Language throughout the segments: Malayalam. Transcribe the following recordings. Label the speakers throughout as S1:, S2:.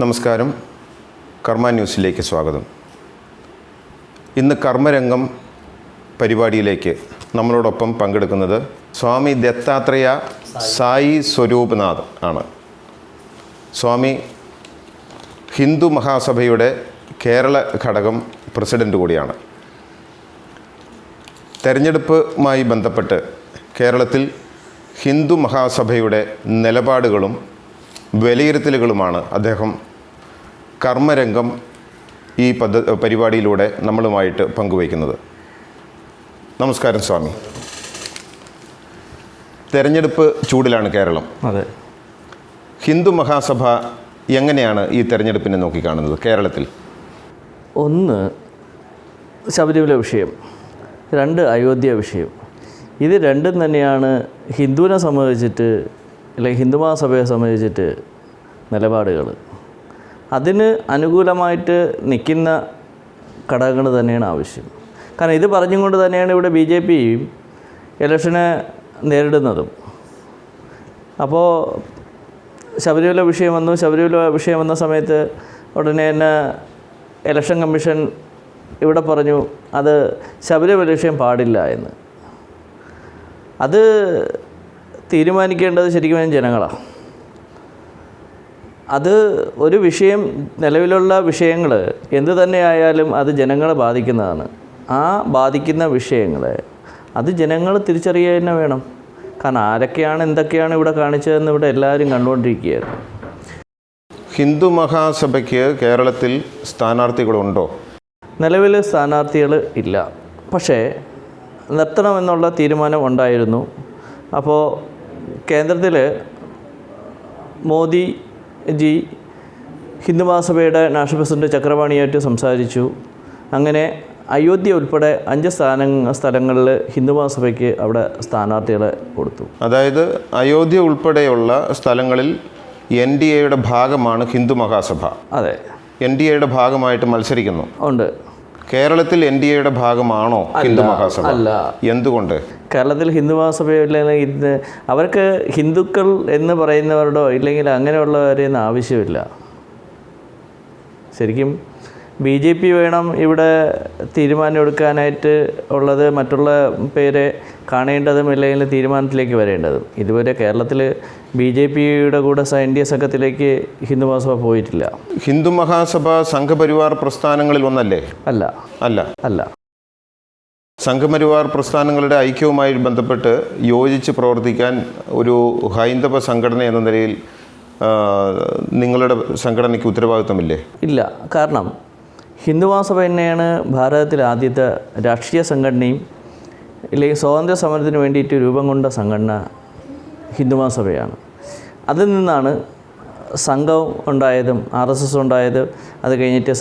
S1: നമസ്കാരം. കർമ്മ ന്യൂസിലേക്ക് സ്വാഗതം. ഇന്ന് കർമ്മരംഗം പരിപാടിയിലേക്ക് നമ്മളോടൊപ്പം പങ്കെടുക്കുന്നത് സ്വാമി ദത്താത്രേയ സായി സ്വരൂപ്നാഥ് ആണ്. സ്വാമി ഹിന്ദു മഹാസഭയുടെ കേരള ഘടകം പ്രസിഡൻ്റ് കൂടിയാണ്. തെരഞ്ഞെടുപ്പുമായി ബന്ധപ്പെട്ട് കേരളത്തിൽ ഹിന്ദു മഹാസഭയുടെ നിലപാടുകളും വിലയിരുത്തലുകളുമാണ് അദ്ദേഹം കർമ്മരംഗം ഈ പരിപാടിയിലൂടെ നമ്മളുമായിട്ട് പങ്കുവയ്ക്കുന്നത്. നമസ്കാരം സ്വാമി. തെരഞ്ഞെടുപ്പ് ചൂടിലാണ് കേരളം.
S2: അതെ.
S1: ഹിന്ദു മഹാസഭ എങ്ങനെയാണ് ഈ തെരഞ്ഞെടുപ്പിനെ നോക്കിക്കാണുന്നത് കേരളത്തിൽ?
S2: ഒന്ന്, ശബരിമല വിഷയം. രണ്ട്, അയോധ്യ വിഷയം. ഇത് രണ്ടും തന്നെയാണ് ഹിന്ദുവിനെ സംബന്ധിച്ചിട്ട് അല്ലെങ്കിൽ ഹിന്ദു മഹാസഭയെ സംബന്ധിച്ചിട്ട് നിലപാടുകൾ. അതിന് അനുകൂലമായിട്ട് നിൽക്കുന്ന ഘടകങ്ങൾ തന്നെയാണ് ആവശ്യം. കാരണം ഇത് പറഞ്ഞും കൊണ്ട് തന്നെയാണ് ഇവിടെ BJP ഇലക്ഷനെ നേരിടുന്നതും. അപ്പോൾ ശബരിമല വിഷയം വന്ന സമയത്ത് ഉടനെ തന്നെ ഇലക്ഷൻ കമ്മീഷൻ ഇവിടെ പറഞ്ഞു അത് ശബരിമല വിഷയം പാടില്ല എന്ന്. അത് തീരുമാനിക്കേണ്ടത് ശരിക്കും ജനങ്ങളാണ്. അത് ഒരു വിഷയം, നിലവിലുള്ള വിഷയങ്ങൾ എന്ത് തന്നെയായാലും അത് ജനങ്ങളെ ബാധിക്കുന്നതാണ്. ആ ബാധിക്കുന്ന വിഷയങ്ങളെ അത് ജനങ്ങൾ തിരിച്ചറിയുക തന്നെ വേണം. കാരണം ആരൊക്കെയാണ് എന്തൊക്കെയാണ് ഇവിടെ കാണിച്ചതെന്ന് ഇവിടെ എല്ലാവരും കണ്ടുകൊണ്ടിരിക്കുകയായിരുന്നു.
S1: ഹിന്ദു മഹാസഭയ്ക്ക് കേരളത്തിൽ സ്ഥാനാർത്ഥികളുണ്ടോ?
S2: നിലവിൽ സ്ഥാനാർത്ഥികൾ ഇല്ല. പക്ഷേ നിർത്തണമെന്നുള്ള തീരുമാനം ഉണ്ടായിരുന്നു. അപ്പോൾ കേന്ദ്രത്തിൽ മോദിജി ഹിന്ദു മഹാസഭയുടെ നാഷണൽ പ്രസിഡന്റ് ചക്രപാണിയായിട്ട് സംസാരിച്ചു. അങ്ങനെ അയോധ്യ ഉൾപ്പെടെ 5 സ്ഥലങ്ങളിൽ ഹിന്ദു മഹാസഭയ്ക്ക് അവിടെ സ്ഥാനാർത്ഥികളെ കൊടുത്തു.
S1: അതായത് അയോധ്യ ഉൾപ്പെടെയുള്ള സ്ഥലങ്ങളിൽ NDAയുടെ ഭാഗമാണ് ഹിന്ദു മഹാസഭ. അതെ, NDAയുടെ ഭാഗമായിട്ട് മത്സരിക്കുന്നു.
S2: ഉണ്ട്.
S1: കേരളത്തിൽ NDAയുടെ ഭാഗമാണോ ഹിന്ദു മഹാസഭ?
S2: അല്ല.
S1: എന്തുകൊണ്ട്? കേരളത്തിൽ
S2: ഹിന്ദു മഹാസഭയില്ലെങ്കിൽ അവർക്ക് ഹിന്ദുക്കൾ എന്ന് പറയുന്നവരുടോ ഇല്ലെങ്കിൽ അങ്ങനെയുള്ളവരെയൊന്നും ആവശ്യമില്ല. ശരിക്കും BJP വേണം ഇവിടെ തീരുമാനമെടുക്കാനായിട്ട് ഉള്ളത്, മറ്റുള്ള പേരെ കാണേണ്ടതും ഇല്ലെങ്കിൽ തീരുമാനത്തിലേക്ക് വരേണ്ടതും. ഇതുവരെ കേരളത്തിൽ BJPയുടെ കൂടെ NDA സംഘത്തിലേക്ക് ഹിന്ദു മഹാസഭ പോയിട്ടില്ല.
S1: ഹിന്ദു മഹാസഭ സംഘപരിവാർ പ്രസ്ഥാനങ്ങളിൽ ഒന്നല്ലേ?
S2: അല്ല.
S1: അല്ല
S2: അല്ല.
S1: സംഘപരിവാർ പ്രസ്ഥാനങ്ങളുടെ ഐക്യവുമായി ബന്ധപ്പെട്ട് യോജിച്ച് പ്രവർത്തിക്കാൻ ഒരു ഹൈന്ദവ സംഘടന എന്ന നിലയിൽ നിങ്ങളുടെ സംഘടനയ്ക്ക് ഉത്തരവാദിത്തമില്ലേ? ഇല്ല.
S2: കാരണം ഹിന്ദു മഹാസഭ തന്നെയാണ് ഭാരതത്തിലെ ആദ്യത്തെ രാഷ്ട്രീയ സംഘടനയും ഇല്ലെങ്കിൽ സ്വാതന്ത്ര്യ സമരത്തിന് വേണ്ടിയിട്ട് രൂപം കൊണ്ട സംഘടന ഹിന്ദു മഹാസഭയാണ്. അതിൽ നിന്നാണ് സംഘം ഉണ്ടായതും RSS ഉണ്ടായതും. അത് കഴിഞ്ഞിട്ട്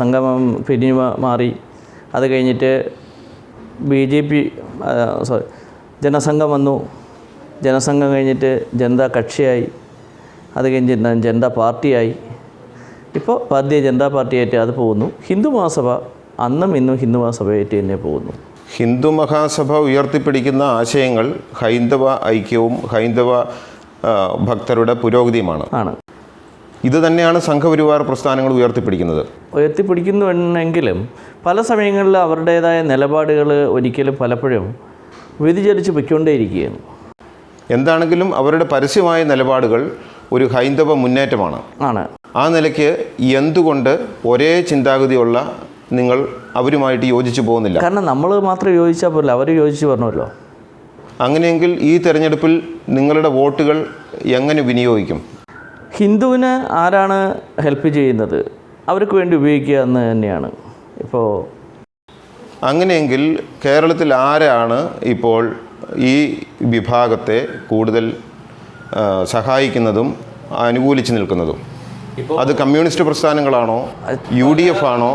S2: സംഗമം പിരിഞ്ഞു മാറി. അത് കഴിഞ്ഞിട്ട് ജനസംഘം വന്നു. ജനസംഘം കഴിഞ്ഞിട്ട് ജനതാ കക്ഷിയായി. അത് കഴിഞ്ഞിട്ട് ജനതാ പാർട്ടിയായി. ഇപ്പോൾ ഭാരതീയ ജനതാ പാർട്ടിയായിട്ട് അത് പോകുന്നു. ഹിന്ദു മഹാസഭ അന്നും ഇന്നും ഹിന്ദു മഹാസഭയായിട്ട് തന്നെ പോകുന്നു.
S1: ഹിന്ദു മഹാസഭ ഉയർത്തിപ്പിടിക്കുന്ന ആശയങ്ങൾ ഹൈന്ദവ ഐക്യവും ഹൈന്ദവ ഭക്തരുടെ പുരോഗതിയുമാണ്. ഇത് തന്നെയാണ് സംഘപരിവാർ പ്രസ്ഥാനങ്ങൾ
S2: ഉയർത്തിപ്പിടിക്കുന്നുവെങ്കിലും പല സമയങ്ങളിൽ അവരുടേതായ നിലപാടുകൾ ഒരിക്കലും പലപ്പോഴും വ്യതിചലിച്ച് പൊയ്ക്കൊണ്ടേയിരിക്കുകയാണ്.
S1: എന്താണെങ്കിലും അവരുടെ പരസ്യമായ നിലപാടുകൾ ഒരു ഹൈന്ദവ മുന്നേറ്റമാണ്. ആ നിലയ്ക്ക് എന്തുകൊണ്ട് ഒരേ ചിന്താഗതിയുള്ള നിങ്ങൾ അവരുമായിട്ട് യോജിച്ചു പോകുന്നില്ല?
S2: കാരണം നമ്മൾ മാത്രം യോജിച്ചാൽ പോലും അവർ യോജിച്ച് പറഞ്ഞല്ലോ.
S1: അങ്ങനെയെങ്കിൽ ഈ തെരഞ്ഞെടുപ്പിൽ നിങ്ങളുടെ വോട്ടുകൾ എങ്ങനെ വിനിയോഗിക്കും?
S2: ഹിന്ദുവിന് ആരാണ് ഹെൽപ്പ് ചെയ്യുന്നത് അവർക്ക് വേണ്ടി ഉപയോഗിക്കുക എന്ന് തന്നെയാണ്. ഇപ്പോൾ
S1: അങ്ങനെയെങ്കിൽ കേരളത്തിൽ ആരാണ് ഇപ്പോൾ ഈ വിഭാഗത്തെ കൂടുതൽ സഹായിക്കുന്നതും അനുകൂലിച്ച് നിൽക്കുന്നതും? അത് കമ്മ്യൂണിസ്റ്റ് പ്രസ്ഥാനങ്ങളാണോ, UDF ആണോ,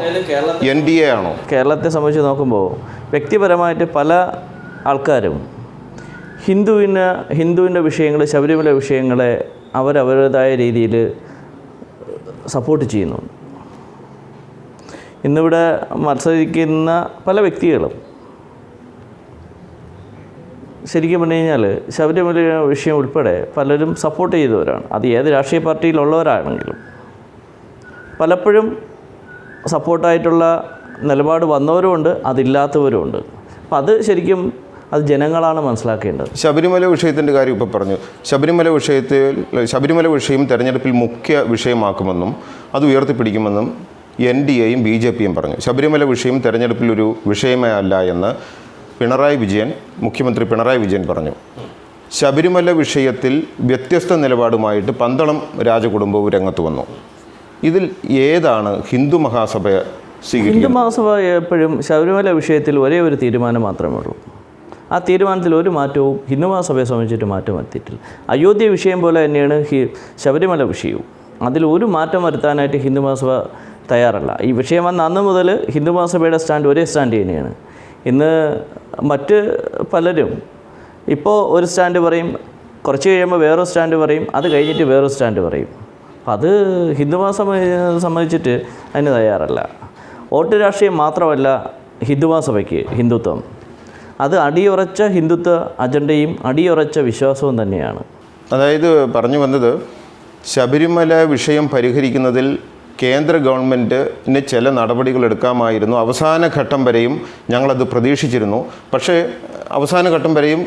S1: NDA ആണോ?
S2: കേരളത്തെ സംബന്ധിച്ച് നോക്കുമ്പോൾ വ്യക്തിപരമായിട്ട് പല ആൾക്കാരും ഹിന്ദുവിൻ്റെ വിഷയങ്ങൾ, ശബരിമല വിഷയങ്ങളെ അവരവരുടേതായ രീതിയിൽ സപ്പോർട്ട് ചെയ്യുന്നുണ്ട്. ഇന്നിവിടെ മത്സരിക്കുന്ന പല വ്യക്തികളും ശരിക്കും പറഞ്ഞു കഴിഞ്ഞാൽ ശബരിമല വിഷയം ഉൾപ്പെടെ പലരും സപ്പോർട്ട് ചെയ്തവരാണ്. അത് ഏത് രാഷ്ട്രീയ പാർട്ടിയിലുള്ളവരാണെങ്കിലും. പലപ്പോഴും സപ്പോർട്ടായിട്ടുള്ള നിലപാട് വന്നവരുമുണ്ട്, അതില്ലാത്തവരുമുണ്ട്. അപ്പം അത് ശരിക്കും അത് ജനങ്ങളാണ് മനസ്സിലാക്കേണ്ടത്.
S1: ശബരിമല വിഷയത്തിൻ്റെ കാര്യം ഇപ്പോൾ പറഞ്ഞു. ശബരിമല വിഷയം തെരഞ്ഞെടുപ്പിൽ മുഖ്യ വിഷയമാക്കുമെന്നും അത് ഉയർത്തിപ്പിടിക്കുമെന്നും NDAയും BJPയും പറഞ്ഞു. ശബരിമല വിഷയം തെരഞ്ഞെടുപ്പിൽ ഒരു വിഷയമേ അല്ല എന്ന് മുഖ്യമന്ത്രി പിണറായി വിജയൻ പറഞ്ഞു. ശബരിമല വിഷയത്തിൽ വ്യത്യസ്ത നിലപാടുമായിട്ട് പന്തളം രാജകുടുംബവും രംഗത്ത് വന്നു. ഇതിൽ ഏതാണ് ഹിന്ദു മഹാസഭ സ്വീകരിക്കുന്നത്?
S2: ഹിന്ദു മഹാസഭ എപ്പോഴും ശബരിമല വിഷയത്തിൽ ഒരേ ഒരു തീരുമാനം മാത്രമേ ഉള്ളൂ. ആ തീരുമാനത്തിൽ ഒരു മാറ്റവും ഹിന്ദു മഹാസഭയെ സംബന്ധിച്ചിട്ട് മാറ്റം വരുത്തിയിട്ടില്ല. അയോധ്യ വിഷയം പോലെ തന്നെയാണ് ശബരിമല വിഷയവും. അതിൽ ഒരു മാറ്റം വരുത്താനായിട്ട് ഹിന്ദു മഹാസഭ തയ്യാറല്ല. ഈ വിഷയം വന്ന അന്ന് മുതൽ ഹിന്ദു മഹാസഭയുടെ സ്റ്റാൻഡ് ഒരേ സ്റ്റാൻഡ് തന്നെയാണ്. ഇന്ന് മറ്റ് പലരും ഇപ്പോൾ ഒരു സ്റ്റാൻഡ് പറയും, കുറച്ച് കഴിയുമ്പോൾ വേറൊരു സ്റ്റാൻഡ് പറയും, അത് കഴിഞ്ഞിട്ട് വേറൊരു സ്റ്റാൻഡ് പറയും. അത് ഹിന്ദു മഹാസഭയെ സംബന്ധിച്ചിട്ട് അതിന് തയ്യാറല്ല. വോട്ട് രാഷ്ട്രീയം മാത്രമല്ല ഹിന്ദു മഹാസഭയ്ക്ക് ഹിന്ദുത്വം. അത് അടിയുറച്ച ഹിന്ദുത്വ അജണ്ടയും അടിയുറച്ച വിശ്വാസവും തന്നെയാണ്.
S1: അതായത് പറഞ്ഞു വന്നത്, ശബരിമല വിഷയം പരിഹരിക്കുന്നതിൽ കേന്ദ്ര ഗവൺമെൻറ്റിന് ചില നടപടികൾ എടുക്കാമായിരുന്നു. അവസാന ഘട്ടം വരെയും ഞങ്ങളത് പ്രതീക്ഷിച്ചിരുന്നു. പക്ഷേ അവസാന ഘട്ടം വരെയും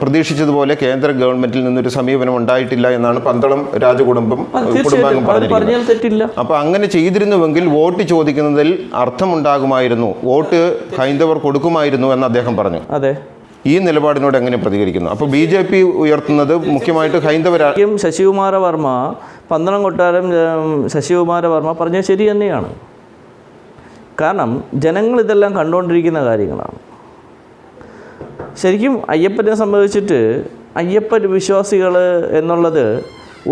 S1: പ്രതീക്ഷിച്ചതുപോലെ കേന്ദ്ര ഗവൺമെൻറ്റിൽ നിന്നൊരു സമീപനം ഉണ്ടായിട്ടില്ല എന്നാണ് പന്തളം രാജകുടുംബം കുടുംബാംഗം പറഞ്ഞിരിക്കുന്നത്. അപ്പോൾ അങ്ങനെ ചെയ്തിരുന്നുവെങ്കിൽ വോട്ട് ചോദിക്കുന്നതിൽ അർത്ഥമുണ്ടാകുമായിരുന്നു, വോട്ട് ഹൈന്ദവർ കൊടുക്കുമായിരുന്നു എന്ന് അദ്ദേഹം പറഞ്ഞു.
S2: അതെ,
S1: ഈ നിലപാടിനോട് എങ്ങനെ പ്രതികരിക്കുന്നു? അപ്പോൾ BJP ഉയർത്തുന്നത് മുഖ്യമായിട്ട്
S2: ശശികുമാര വർമ്മ, പന്തളം കൊട്ടാരം ശശികുമാര വർമ്മ പറഞ്ഞത് ശരി തന്നെയാണ്. കാരണം ജനങ്ങൾ ഇതെല്ലാം കണ്ടുകൊണ്ടിരിക്കുന്ന കാര്യങ്ങളാണ്. ശരിക്കും അയ്യപ്പനെ സംബന്ധിച്ചിട്ട് അയ്യപ്പൻ വിശ്വാസികൾ എന്നുള്ളത്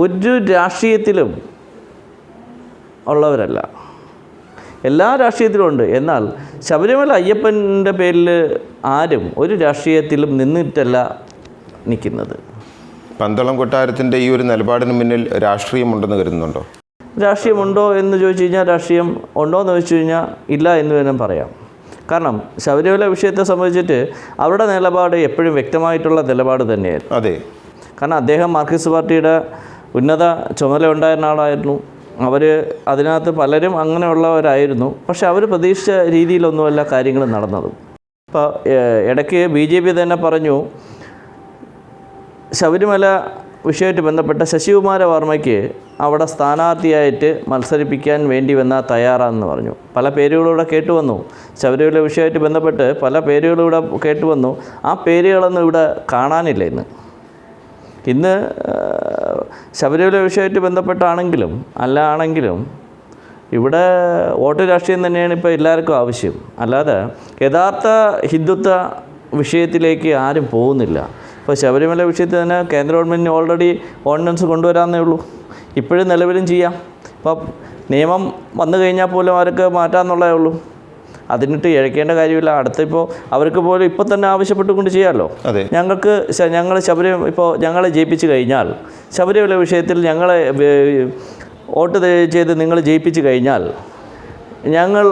S2: ഒരു രാഷ്ട്രീയത്തിലും ഉള്ളവരല്ല, എല്ലാ രാഷ്ട്രീയത്തിലും ഉണ്ട്. എന്നാൽ ശബരിമല അയ്യപ്പൻ്റെ പേരിൽ ആരും ഒരു രാഷ്ട്രീയത്തിലും നിന്നിട്ടല്ല നിൽക്കുന്നത്.
S1: പന്തളം കൊട്ടാരത്തിൻ്റെ ഈ ഒരു നിലപാടിന് മുന്നിൽ രാഷ്ട്രീയമുണ്ടെന്ന് കരുതുന്നുണ്ടോ?
S2: രാഷ്ട്രീയമുണ്ടോ എന്ന് ചോദിച്ചു കഴിഞ്ഞാൽ രാഷ്ട്രീയം ഉണ്ടോ എന്ന് ചോദിച്ചു കഴിഞ്ഞാൽ ഇല്ല എന്ന് വേണം പറയാം. കാരണം ശബരിമല വിഷയത്തെ സംബന്ധിച്ചിട്ട് അവരുടെ നിലപാട് എപ്പോഴും വ്യക്തമായിട്ടുള്ള നിലപാട് തന്നെയായിരുന്നു.
S1: അതെ,
S2: കാരണം അദ്ദേഹം മാർക്സിസ്റ്റ് പാർട്ടിയുടെ ഉന്നത ചുമതല ഉണ്ടായിരുന്ന ആളായിരുന്നു. അവർ അതിനകത്ത് പലരും അങ്ങനെയുള്ളവരായിരുന്നു. പക്ഷെ അവർ പ്രതീക്ഷിച്ച രീതിയിലൊന്നുമല്ല കാര്യങ്ങൾ നടന്നതും. ഇപ്പോൾ ഇടയ്ക്ക് BJP തന്നെ പറഞ്ഞു, ശബരിമല വിഷയമായിട്ട് ബന്ധപ്പെട്ട ശശികുമാര വർമ്മയ്ക്ക് അവിടെ സ്ഥാനാർത്ഥിയായിട്ട് മത്സരിപ്പിക്കാൻ വേണ്ടി വന്നാൽ തയ്യാറാണെന്ന് പറഞ്ഞു. പല പേരുകളിലൂടെ കേട്ടുവന്നു. ശബരിമല വിഷയമായിട്ട് ബന്ധപ്പെട്ട് പല പേരുകളിലൂടെ കേട്ടുവന്നു. ആ പേരുകളൊന്നും ഇവിടെ കാണാനില്ല. ഇന്ന് ശബരിമല വിഷയമായിട്ട് ബന്ധപ്പെട്ടാണെങ്കിലും ആണെങ്കിലും ഇവിടെ വോട്ട് രാഷ്ട്രീയം തന്നെയാണ് ഇപ്പോൾ എല്ലാവർക്കും ആവശ്യം. അല്ലാതെ യഥാർത്ഥ ഹിന്ദുത്വ വിഷയത്തിലേക്ക് ആരും പോകുന്നില്ല. ഇപ്പോൾ ശബരിമല വിഷയത്തിൽ തന്നെ കേന്ദ്ര ഗവൺമെൻറ്റിന് ഓൾറെഡി ഓർഡിനൻസ് കൊണ്ടുവരാമെന്നേ ഉള്ളൂ. ഇപ്പോഴും നിലവിലും ചെയ്യാം. ഇപ്പം നിയമം വന്നു കഴിഞ്ഞാൽ പോലും അവർക്ക് മാറ്റാമെന്നുള്ളതേ ഉള്ളൂ. അതിനിട്ട് ഇഴക്കേണ്ട കാര്യമില്ല. അടുത്തിപ്പോൾ അവർക്ക് പോലും ഇപ്പോൾ തന്നെ ആവശ്യപ്പെട്ടുകൊണ്ട് ചെയ്യാമല്ലോ. ഞങ്ങളെ ജയിപ്പിച്ച് കഴിഞ്ഞാൽ ശബരിമല വിഷയത്തിൽ ഞങ്ങളെ വോട്ട് ചെയ്ത് നിങ്ങൾ ജയിപ്പിച്ച് കഴിഞ്ഞാൽ ഞങ്ങൾ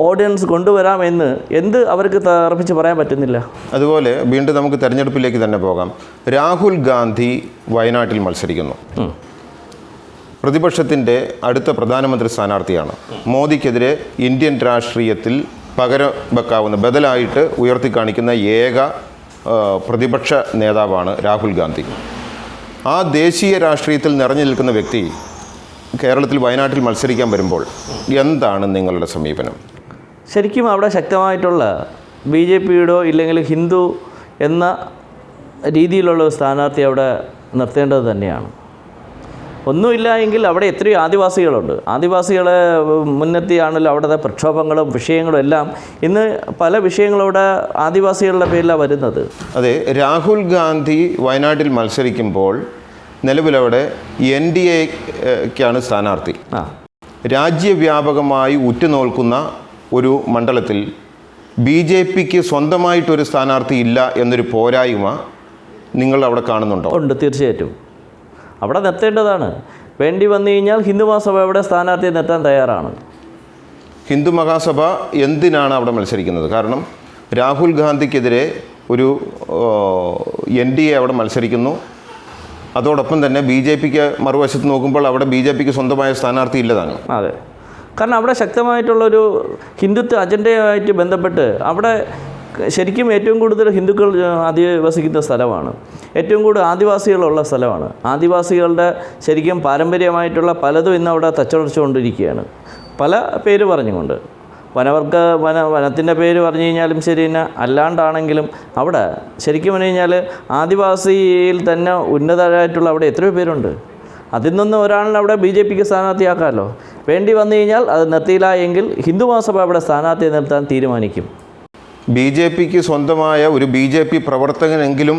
S2: ഓർഡിനൻസ് കൊണ്ടുവരാമെന്ന് അവർക്ക് തറപ്പിച്ച് പറയാൻ പറ്റുന്നില്ല.
S1: അതുപോലെ വീണ്ടും നമുക്ക് തെരഞ്ഞെടുപ്പിലേക്ക് തന്നെ പോകാം. രാഹുൽ ഗാന്ധി വയനാട്ടിൽ മത്സരിക്കുന്നു. പ്രതിപക്ഷത്തിൻ്റെ അടുത്ത പ്രധാനമന്ത്രി സ്ഥാനാർത്ഥിയാണ്. മോദിക്കെതിരെ ഇന്ത്യൻ രാഷ്ട്രീയത്തിൽ പകരം വെക്കാവുന്ന ബദലായിട്ട് ഉയർത്തിക്കാണിക്കുന്ന ഏക പ്രതിപക്ഷ നേതാവാണ് രാഹുൽ ഗാന്ധി. ആ ദേശീയ രാഷ്ട്രീയത്തിൽ നിറഞ്ഞു നിൽക്കുന്ന വ്യക്തി കേരളത്തിൽ വയനാട്ടിൽ മത്സരിക്കാൻ വരുമ്പോൾ എന്താണ് നിങ്ങളുടെ സമീപനം?
S2: ശരിക്കും അവിടെ ശക്തമായിട്ടുള്ള BJPയുടെയോ ഇല്ലെങ്കിൽ ഹിന്ദു എന്ന രീതിയിലുള്ള ഒരു സ്ഥാനാർത്ഥി അവിടെ നിർത്തേണ്ടത് തന്നെയാണ്. ഒന്നുമില്ല എങ്കിൽ അവിടെ എത്രയോ ആദിവാസികളുണ്ട്. ആദിവാസികളെ മുൻനിർത്തിയാണല്ലോ അവിടുത്തെ പ്രക്ഷോഭങ്ങളും വിഷയങ്ങളും എല്ലാം. ഇന്ന് പല വിഷയങ്ങളവിടെ ആദിവാസികളുടെ പേരിലാണ് വരുന്നത്.
S1: അതെ, രാഹുൽ ഗാന്ധി വയനാട്ടിൽ മത്സരിക്കുമ്പോൾ നിലവിലവിടെ NDAക്കാണ് സ്ഥാനാർത്ഥി. രാജ്യവ്യാപകമായി ഉറ്റുനോക്കുന്ന ഒരു മണ്ഡലത്തിൽ BJPക്ക് സ്വന്തമായിട്ടൊരു സ്ഥാനാർത്ഥി ഇല്ല എന്നൊരു പോരായ്മ നിങ്ങൾ അവിടെ കാണുന്നുണ്ടോ?
S2: ഉണ്ട്, തീർച്ചയായിട്ടും അവിടെ നിർത്തേണ്ടതാണ്. വേണ്ടി വന്നു കഴിഞ്ഞാൽ ഹിന്ദു മഹാസഭ അവിടെ സ്ഥാനാർത്ഥിയെ നിർത്താൻ തയ്യാറാണ്.
S1: ഹിന്ദു മഹാസഭ എന്തിനാണ് അവിടെ മത്സരിക്കുന്നത്? കാരണം രാഹുൽ ഗാന്ധിക്കെതിരെ ഒരു NDA അവിടെ മത്സരിക്കുന്നു. അതോടൊപ്പം തന്നെ ബി ജെ പിക്ക് മറുവശത്ത് നോക്കുമ്പോൾ അവിടെ ബി ജെ പിക്ക് സ്വന്തമായ സ്ഥാനാർത്ഥി ഇല്ലതാണ്.
S2: അതെ, കാരണം അവിടെ ശക്തമായിട്ടുള്ളൊരു ഹിന്ദുത്വ അജണ്ടയുമായിട്ട് ബന്ധപ്പെട്ട് അവിടെ ശരിക്കും ഏറ്റവും കൂടുതൽ ഹിന്ദുക്കൾ അധിവസിക്കുന്ന സ്ഥലമാണ്, ഏറ്റവും കൂടുതൽ ആദിവാസികളുള്ള സ്ഥലമാണ്. ആദിവാസികളുടെ ശരിക്കും പാരമ്പര്യമായിട്ടുള്ള പലതും ഇന്ന് അവിടെ തച്ചുടച്ചുകൊണ്ടിരിക്കുകയാണ്, പല പേര് പറഞ്ഞുകൊണ്ട്. വനത്തിൻ്റെ പേര് പറഞ്ഞു കഴിഞ്ഞാലും ശരി തന്നെ, അല്ലാണ്ടാണെങ്കിലും അവിടെ ശരിക്കും പറഞ്ഞു കഴിഞ്ഞാൽ ആദിവാസിയിൽ തന്നെ ഉന്നതരായിട്ടുള്ള അവിടെ എത്രയോ പേരുണ്ട്. അതിൽ നിന്ന് ഒരാളിനെ അവിടെ ബി ജെ പിക്ക് സ്ഥാനാർത്ഥിയാക്കാമല്ലോ. വേണ്ടി വന്നു കഴിഞ്ഞാൽ അത് നിർത്തിയില്ല എങ്കിൽ ഹിന്ദു മഹാസഭ അവിടെ സ്ഥാനാർത്ഥിയെ നിർത്താൻ തീരുമാനിക്കും.
S1: ബി ജെ പിക്ക് സ്വന്തമായ ഒരു ബി ജെ പി പ്രവർത്തകനെങ്കിലും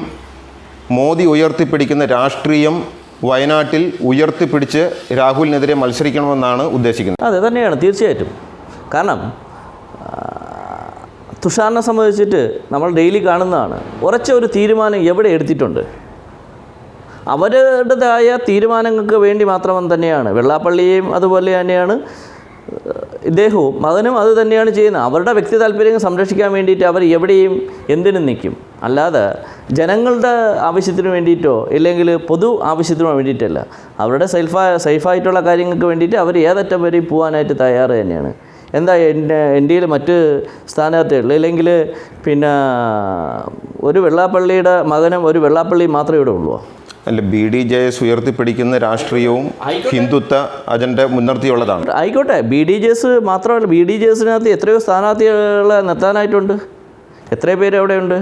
S1: മോദി ഉയർത്തിപ്പിടിക്കുന്ന രാഷ്ട്രീയം വയനാട്ടിൽ ഉയർത്തിപ്പിടിച്ച് രാഹുലിനെതിരെ മത്സരിക്കണമെന്നാണ് ഉദ്ദേശിക്കുന്നത്.
S2: അതെ തന്നെയാണ്, തീർച്ചയായിട്ടും. കാരണം തുഷാറിനെ സംബന്ധിച്ചിട്ട് നമ്മൾ ഡെയിലി കാണുന്നതാണ്, ഉറച്ച ഒരു തീരുമാനം എവിടെ എടുത്തിട്ടുണ്ട്. അവരുടേതായ തീരുമാനങ്ങൾക്ക് വേണ്ടി മാത്രം തന്നെയാണ് വെള്ളാപ്പള്ളിയും അതുപോലെ തന്നെയാണ് ഇദ്ദേഹവും മകനും അത് തന്നെയാണ് ചെയ്യുന്നത്. അവരുടെ വ്യക്തി താല്പര്യങ്ങൾ സംരക്ഷിക്കാൻ വേണ്ടിയിട്ട് അവർ എവിടെയും എന്തിനും നിൽക്കും, അല്ലാതെ ജനങ്ങളുടെ ആവശ്യത്തിന് വേണ്ടിയിട്ടോ ഇല്ലെങ്കിൽ പൊതു ആവശ്യത്തിനോ വേണ്ടിയിട്ടല്ല. അവരുടെ സേഫായിട്ടുള്ള കാര്യങ്ങൾക്ക് വേണ്ടിയിട്ട് അവർ ഏതറ്റം വരെയും പോകാനായിട്ട് തയ്യാറ് തന്നെയാണ്. എന്താ ഇന്ത്യയിൽ മറ്റ് സ്ഥാനാർത്ഥികൾ ഇല്ലെങ്കിൽ പിന്നെ ഒരു വെള്ളാപ്പള്ളിയുടെ മകനും ഒരു വെള്ളാപ്പള്ളി മാത്രമേ ഇവിടെ ഉള്ളൂ.
S1: അല്ല, ബി ഡി ജെ എസ് ഉയർത്തിപ്പിടിക്കുന്ന രാഷ്ട്രീയവും ഹിന്ദുത്വ അജണ്ട മുൻനിർത്തിയുള്ളതാണ്.
S2: ആയിക്കോട്ടെ, ബി ഡി ജെ എസ് മാത്രമല്ല, ബി ഡി ജെ എസിനകത്ത് എത്രയോ സ്ഥാനാർത്ഥികളെ നിർത്താനായിട്ടുണ്ട്. എത്രയോ പേര് അവിടെയുണ്ട്,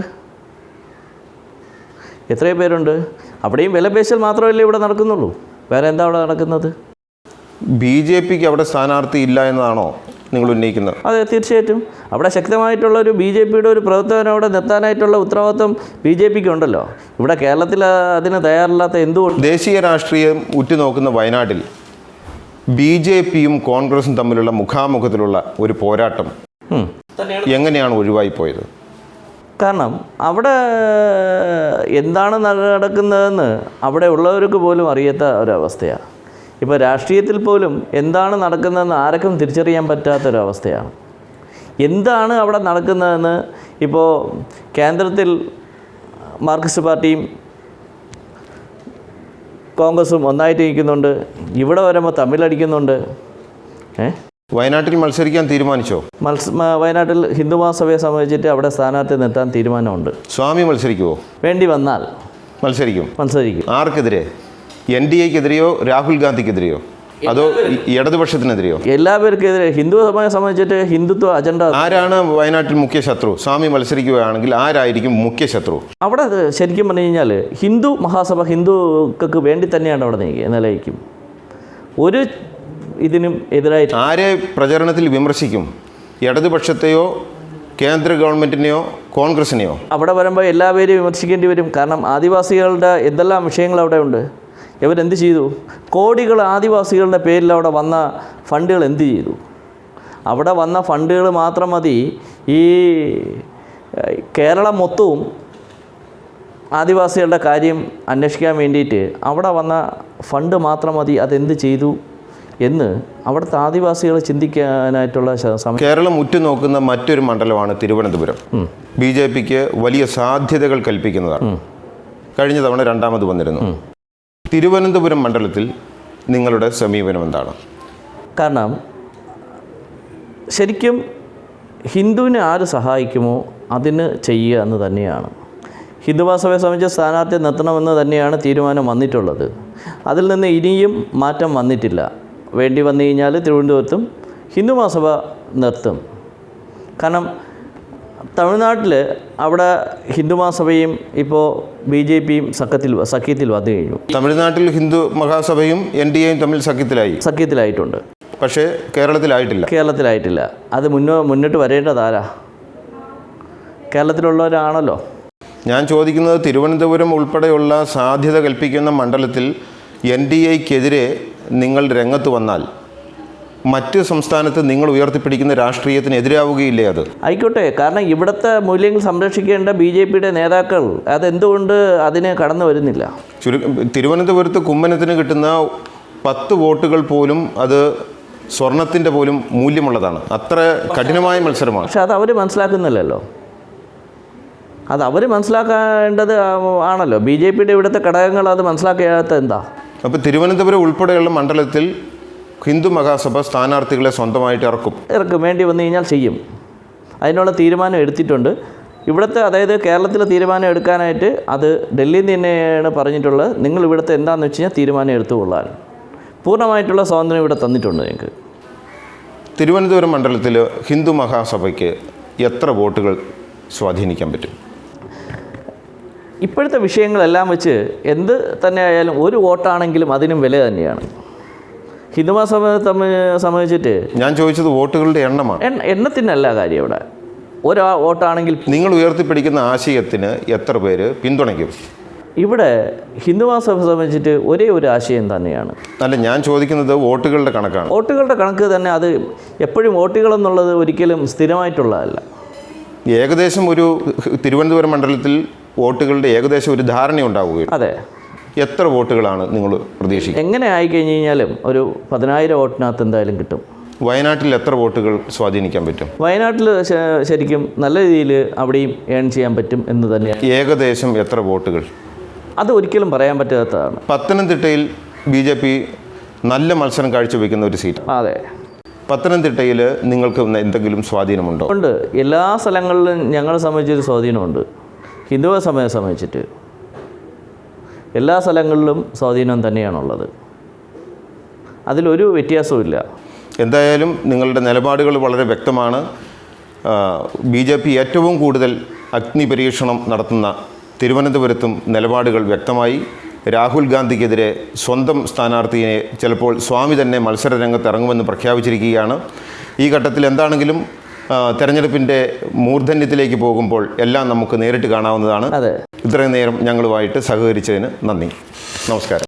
S2: എത്രയോ പേരുണ്ട്. അവിടെയും വിലപേശൽ മാത്രമല്ലേ ഇവിടെ നടക്കുന്നുള്ളൂ, വേറെ എന്താ അവിടെ നടക്കുന്നത്?
S1: ബി ജെ പിക്ക് അവിടെ സ്ഥാനാർത്ഥി ഇല്ല എന്നതാണോ നിങ്ങൾ ഉന്നയിക്കുന്നത്?
S2: അതെ, തീർച്ചയായിട്ടും. അവിടെ ശക്തമായിട്ടുള്ളൊരു ബി ജെ പിയുടെ ഒരു പ്രവർത്തനം അവിടെ നിർത്താനായിട്ടുള്ള ഉത്തരവാദിത്വം ബി ജെ പിക്ക് ഉണ്ടല്ലോ. ഇവിടെ കേരളത്തിൽ അതിന് തയ്യാറില്ലാത്ത എന്തുകൊണ്ട്?
S1: ദേശീയ രാഷ്ട്രീയം ഉറ്റുനോക്കുന്ന വയനാട്ടിൽ ബി ജെ പിയും കോൺഗ്രസും തമ്മിലുള്ള മുഖാമുഖത്തിലുള്ള ഒരു പോരാട്ടം എങ്ങനെയാണ് ഒഴിവായിപ്പോയത്?
S2: കാരണം അവിടെ എന്താണ് നടക്കുന്നതെന്ന് അവിടെ ഉള്ളവർക്ക് പോലും അറിയാത്ത ഒരവസ്ഥയാണ്. ഇപ്പോൾ രാഷ്ട്രീയത്തിൽ പോലും എന്താണ് നടക്കുന്നതെന്ന് ആർക്കും തിരിച്ചറിയാൻ പറ്റാത്തൊരവസ്ഥയാണ്. എന്താണ് അവിടെ നടക്കുന്നതെന്ന് ഇപ്പോൾ കേന്ദ്രത്തിൽ മാർക്സിസ്റ്റ് പാർട്ടിയും കോൺഗ്രസും ഒന്നായിട്ട് നിൽക്കുന്നുണ്ട്, ഇവിടെ വരുമ്പോൾ തമ്മിലടിക്കുന്നുണ്ട്.
S1: വയനാട്ടിൽ മത്സരിക്കാൻ തീരുമാനിച്ചോ?
S2: വയനാട്ടിൽ ഹിന്ദു മഹാസഭയെ സംബന്ധിച്ചിട്ട് അവിടെ സ്ഥാനാർത്ഥി നിർത്താൻ തീരുമാനമുണ്ട്.
S1: സ്വാമി മത്സരിക്കുമോ?
S2: വേണ്ടി വന്നാൽ മത്സരിക്കും.
S1: ആർക്കെതിരെ? എൻ ഡി എക്കെതിരെയോ രാഹുൽ ഗാന്ധിക്കെതിരെയോ അതോ ഇടതുപക്ഷത്തിനെതിരെയോ?
S2: എല്ലാവർക്കെതിരെ. ഹിന്ദു സഭയെ സംബന്ധിച്ചിട്ട് ഹിന്ദുത്വ അജണ്ട.
S1: ആരാണ് വയനാട്ടിൽ മുഖ്യ ശത്രു? സ്വാമി മത്സരിക്കുകയാണെങ്കിൽ ആരായിരിക്കും മുഖ്യ ശത്രു?
S2: അവിടെ ശരിക്കും പറഞ്ഞു കഴിഞ്ഞാൽ ഹിന്ദു മഹാസഭ ഹിന്ദുക്കൾക്ക് വേണ്ടി തന്നെയാണ് അവിടെ നിലനിൽക്കും. ഒരു ഇതിനും എതിരായിട്ട്
S1: ആരെ പ്രചരണത്തിൽ വിമർശിക്കും? ഇടതുപക്ഷത്തെയോ കേന്ദ്ര ഗവൺമെൻറ്റിനെയോ കോൺഗ്രസിനെയോ?
S2: അവിടെ വരുമ്പോൾ എല്ലാവരെയും വിമർശിക്കേണ്ടി വരും. കാരണം ആദിവാസികളുടെ എന്തെല്ലാം വിഷയങ്ങൾ അവിടെ ഉണ്ട്. ഇവരെന്ത് ചെയ്തു? കോടികൾ ആദിവാസികളുടെ പേരിൽ അവിടെ വന്ന ഫണ്ടുകൾ എന്ത് ചെയ്തു? അവിടെ വന്ന ഫണ്ടുകൾ മാത്രം മതി ഈ കേരളം മൊത്തവും ആദിവാസികളുടെ കാര്യം അന്വേഷിക്കാൻ വേണ്ടിയിട്ട്. അവിടെ വന്ന ഫണ്ട് മാത്രം മതി, അതെന്ത് ചെയ്തു എന്ന് അവിടുത്തെ ആദിവാസികൾ ചിന്തിക്കാനായിട്ടുള്ള സമയം.
S1: കേരളം ഉറ്റുനോക്കുന്ന മറ്റൊരു മണ്ഡലമാണ് തിരുവനന്തപുരം. ബി ജെ പിക്ക് വലിയ സാധ്യതകൾ കൽപ്പിക്കുന്നതാണ്. കഴിഞ്ഞ തവണ രണ്ടാമത് വന്നിരുന്നു. തിരുവനന്തപുരം മണ്ഡലത്തിൽ നിങ്ങളുടെ സമീപനം എന്താണ്?
S2: കാരണം ശരിക്കും ഹിന്ദുവിനെ ആര് സഹായിക്കുമോ അതിന് ചെയ്യുക എന്ന് തന്നെയാണ്. ഹിന്ദു മഹാസഭയെ സംബന്ധിച്ച് സ്ഥാനാർത്ഥി നിർത്തണമെന്ന് തന്നെയാണ് തീരുമാനം വന്നിട്ടുള്ളത്. അതിൽ നിന്ന് ഇനിയും മാറ്റം വന്നിട്ടില്ല. വേണ്ടി വന്നു കഴിഞ്ഞാൽ തിരുവനന്തപുരത്തും ഹിന്ദു മഹാസഭ നിർത്തും. കാരണം തമിഴ്നാട്ടിൽ അവിടെ ഹിന്ദു മഹാസഭയും ഇപ്പോൾ ബി ജെ പിയും സഖ്യത്തിൽ വന്നു കഴിഞ്ഞു.
S1: തമിഴ്നാട്ടിൽ ഹിന്ദു മഹാസഭയും എൻ ഡി എയും തമ്മിൽ
S2: സഖ്യത്തിലായിട്ടുണ്ട്.
S1: പക്ഷേ
S2: കേരളത്തിലായിട്ടില്ല. അത് മുന്നോട്ട് വരേണ്ടതാരാ? കേരളത്തിലുള്ളവരാണല്ലോ.
S1: ഞാൻ ചോദിക്കുന്നത്, തിരുവനന്തപുരം ഉൾപ്പെടെയുള്ള സാധ്യത കൽപ്പിക്കുന്ന മണ്ഡലത്തിൽ എൻ ഡി എക്കെതിരെ നിങ്ങൾ രംഗത്ത് വന്നാൽ മറ്റ് സംസ്ഥാനത്ത് നിങ്ങൾ ഉയർത്തിപ്പിടിക്കുന്ന രാഷ്ട്രീയത്തിന് എതിരാവുകയില്ലേ അത്?
S2: ആയിക്കോട്ടെ. കാരണം ഇവിടുത്തെ മൂല്യങ്ങൾ സംരക്ഷിക്കേണ്ട ബി ജെ പിയുടെ നേതാക്കൾ അതെന്തുകൊണ്ട് അതിന് കടന്നു വരുന്നില്ല?
S1: തിരുവനന്തപുരത്ത് കുമ്മനത്തിന് കിട്ടുന്ന 10 വോട്ടുകൾ പോലും അത് സ്വർണത്തിൻ്റെ പോലും മൂല്യമുള്ളതാണ്. അത്ര കഠിനമായ മത്സരമാണ്.
S2: പക്ഷെ അത് അവർ മനസ്സിലാക്കുന്നില്ലല്ലോ. അത് അവർ മനസ്സിലാക്കേണ്ടത് ആണല്ലോ. ബി ജെ പിയുടെ ഇവിടുത്തെ ഘടകങ്ങൾ അത് മനസ്സിലാക്കാത്ത എന്താ?
S1: അപ്പോൾ തിരുവനന്തപുരം ഉൾപ്പെടെയുള്ള മണ്ഡലത്തിൽ ഹിന്ദു മഹാസഭ സ്ഥാനാർത്ഥികളെ സ്വന്തമായിട്ട്
S2: ഇറക്കും, വേണ്ടി വന്നു കഴിഞ്ഞാൽ ചെയ്യും. അതിനുള്ള തീരുമാനം എടുത്തിട്ടുണ്ട്. ഇവിടുത്തെ, അതായത് കേരളത്തിലെ തീരുമാനം എടുക്കാനായിട്ട് അത് ഡൽഹിയിൽ നിന്ന് തന്നെയാണ് പറഞ്ഞിട്ടുള്ളത്. നിങ്ങൾ ഇവിടുത്തെ എന്താണെന്ന് വെച്ച് കഴിഞ്ഞാൽ തീരുമാനം എടുത്തുകൊള്ളാൻ പൂർണ്ണമായിട്ടുള്ള സ്വാതന്ത്ര്യം ഇവിടെ തന്നിട്ടുണ്ട് ഞങ്ങൾക്ക്.
S1: തിരുവനന്തപുരം മണ്ഡലത്തിൽ ഹിന്ദു മഹാസഭയ്ക്ക് എത്ര വോട്ടുകൾ സ്വാധീനിക്കാൻ പറ്റും?
S2: ഇപ്പോഴത്തെ വിഷയങ്ങളെല്ലാം വെച്ച് എന്ത് തന്നെ ആയാലും ഒരു വോട്ടാണെങ്കിലും അതിനും വില തന്നെയാണ്. ഹിന്ദു മഹാസഭ സംബന്ധിച്ചിട്ട്
S1: ഞാൻ ചോദിച്ചത് വോട്ടുകളുടെ എണ്ണമാണ്.
S2: എണ്ണത്തിനല്ല കാര്യം ഇവിടെ. ഒരു വോട്ടാണെങ്കിൽ
S1: നിങ്ങൾ ഉയർത്തിപ്പിടിക്കുന്ന ആശയത്തിന് എത്ര പേര് പിന്തുണയ്ക്കും?
S2: ഇവിടെ ഹിന്ദു മഹാസഭ സംബന്ധിച്ചിട്ട് ഒരേ ഒരു ആശയം തന്നെയാണ്.
S1: അല്ല, ഞാൻ ചോദിക്കുന്നത് വോട്ടുകളുടെ കണക്കാണ്.
S2: വോട്ടുകളുടെ കണക്ക് തന്നെ. അത് എപ്പോഴും വോട്ടുകളെന്നുള്ളത് ഒരിക്കലും സ്ഥിരമായിട്ടുള്ളതല്ല.
S1: ഏകദേശം ഒരു തിരുവനന്തപുരം മണ്ഡലത്തിൽ വോട്ടുകളുടെ ഏകദേശം ഒരു ധാരണ ഉണ്ടാവുകയും.
S2: അതെ.
S1: എത്ര വോട്ടുകളാണ് നിങ്ങൾ പ്രതീക്ഷിക്കുന്നത്?
S2: എങ്ങനെ ആയിക്കഴിഞ്ഞ് കഴിഞ്ഞാലും ഒരു 10,000 വോട്ടിനകത്ത് എന്തായാലും കിട്ടും.
S1: വയനാട്ടിൽ എത്ര വോട്ടുകൾ സ്വാധീനിക്കാൻ പറ്റും?
S2: വയനാട്ടിൽ ശരിക്കും നല്ല രീതിയിൽ അവിടെയും ഏൺ ചെയ്യാൻ പറ്റും എന്ന് തന്നെയാണ്.
S1: ഏകദേശം എത്ര വോട്ടുകൾ?
S2: അത് ഒരിക്കലും പറയാൻ പറ്റാത്തതാണ്.
S1: പത്തനംതിട്ടയിൽ BJP നല്ല മത്സരം കാഴ്ചവെക്കുന്ന ഒരു സീറ്റ്.
S2: അതെ.
S1: പത്തനംതിട്ടയിൽ നിങ്ങൾക്ക് എന്തെങ്കിലും സ്വാധീനമുണ്ടോ?
S2: ഉണ്ട്. എല്ലാ സ്ഥലങ്ങളിലും ഞങ്ങളെ സംബന്ധിച്ചൊരു സ്വാധീനമുണ്ട്. ഹിന്ദു സഭയെ സംബന്ധിച്ചിട്ട് എല്ലാ സ്ഥലങ്ങളിലും സ്വാധീനം തന്നെയാണുള്ളത്. അതിലൊരു വ്യത്യാസവും.
S1: എന്തായാലും നിങ്ങളുടെ നിലപാടുകൾ വളരെ വ്യക്തമാണ്. BJP ഏറ്റവും കൂടുതൽ അഗ്നിപരീക്ഷണം നടത്തുന്ന തിരുവനന്തപുരത്തും നിലപാടുകൾ വ്യക്തമായി. രാഹുൽ ഗാന്ധിക്കെതിരെ സ്വന്തം സ്ഥാനാർത്ഥിയെ ചിലപ്പോൾ സ്വാമി തന്നെ മത്സരരംഗത്ത് ഇറങ്ങുമെന്ന് പ്രഖ്യാപിച്ചിരിക്കുകയാണ്. ഈ ഘട്ടത്തിൽ എന്താണെങ്കിലും തെരഞ്ഞെടുപ്പിൻ്റെ മൂർധന്യത്തിലേക്ക് പോകുമ്പോൾ എല്ലാം നമുക്ക് നേരിട്ട് കാണാവുന്നതാണ്.
S2: അതെ.
S1: ഇത്രയും നേരം ഞങ്ങളുമായിട്ട് സഹകരിച്ചതിന് നന്ദി. നമസ്കാരം.